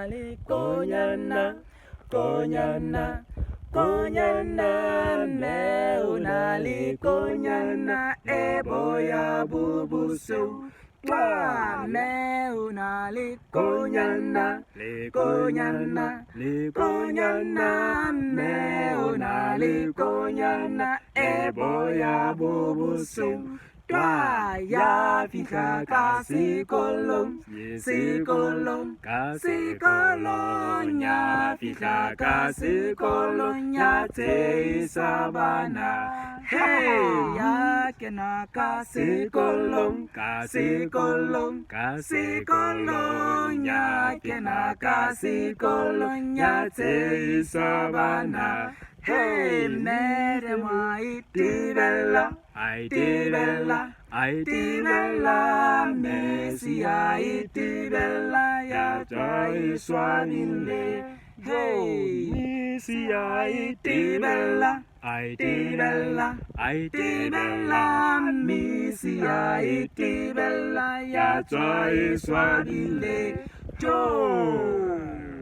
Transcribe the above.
unali konyana, konyana, konyana, me unali konyana, eboya bubuso. Twa me unali konyana, konyana, konyana, me unali konyana, eboya bubuso. Twa ya fika ka sekolong, sekolong, sekolong, ya fika ka sekolong, ya te sabana. Hey, ya kena ka sekolong, sekolong, sekolong, ya kena ka sekolong, ya te sabana. Hey, mere mai tibella, tibella, tibella, Messi ai tibella, ya trai suavile. Hey, Messi ai tibella, tibella, tibella, Messi ai tibella, ya trai suavile. Joe.